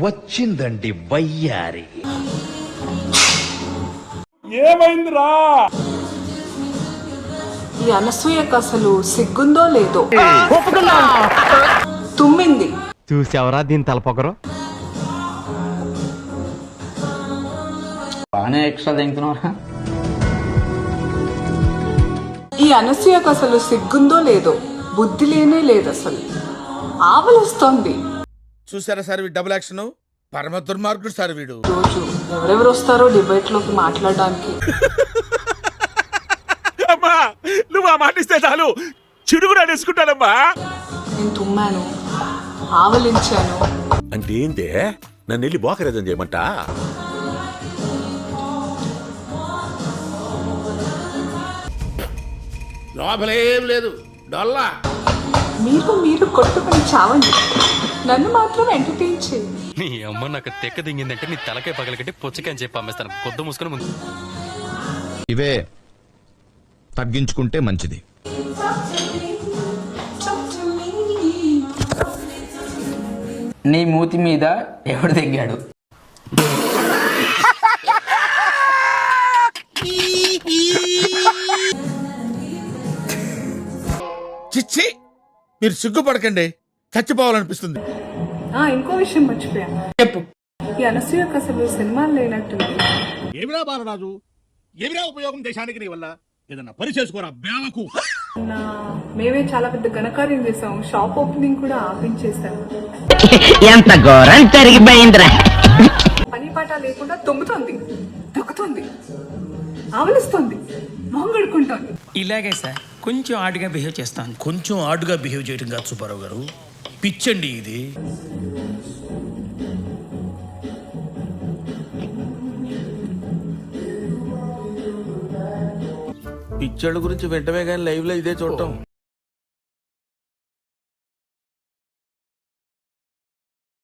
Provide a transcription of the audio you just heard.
వచ్చిందండి వయ్యారి. ఏమైందిరా? ఈ అనసూయకు అసలు సిగ్గుందో లేదో తుమ్మింది. చూసావరా దీని తలపొగరు. బాగానే ఎక్స్ట్రా తింటున్నారా? ఈ అనసూయకు అసలు సిగ్గుందో లేదో బుద్ధి లేనే లేదు. అసలు ఆవలిస్తోంది. చూసారా సార్ వీడు డబుల్ యాక్షన్, పరమ దుర్మార్గుడు సార్ వీడు. రోజు ఎవరెవరు వస్తారో డిబేట్ లోకి మాట్లాడడానికి. అమ్మా నువ్వు ఆ మాట ఇస్తే చాలు చిడుగురా నేసుకుంటానమ్మా. నేను తుమ్మాను, ఆవలించాను. అంటే ఏంటే నన్ను వెళ్ళి బోకరేదం చేయమంట? లోపలేం లేదు డొల్లా. మీరు కొట్టుకుని చావండి, నన్ను మాత్రం ఎంటర్టైన్ చేయండి. నీ అమ్మ నాకు తెక్క దింగిందంటే నీ తలకాయ పగలకట్టి పుచ్చకాయని చెప్పి అమ్మేస్తాను. కొద్దు మూసుకొని ముందు ఇవే తగ్గించుకుంటే మంచిది. నీ మూతి మీద ఎవడు తెగ్గాడు? చిచ్చి మీరు సిగ్గుపడకండి, చచ్చిపోవాలనిపిస్తుంది. ఇంకో విషయం మర్చిపోయాను. చెప్పు. ఈ అనసూయకు అసలు సినిమాలు లేనట్టుంది. ఏమిరా బాలరాజు, ఏమిరా ఉపయోగం దేశానికి నీ వల్ల? ఏదన్నా పని చేసుకోరా బేలకు. మేమే చాలా పెద్ద ఘనకార్యం చేసాం. షాప్ ఓపెనింగ్ కూడా ఆపించేసాము. ఎంత ఘోరం జరిగిపోయిందిరా. పని పాట లేకుండా తుమ్ముతోంది, తొక్కుతుంది, ఆవలిస్తుంది, మొంగడుకుంటోంది. ఇలాగే సార్ కొంచెం ఆడుగా బిహేవ్ చేస్తాను. కొంచెం ఆడుగా బిహేవ్ చేయడం కాదు సుబ్బారావు గారు, పిచ్చండి ఇది. పిచ్చోళ్ళ గురించి వెంటనే కానీ లైవ్ లో ఇదే చూడటం.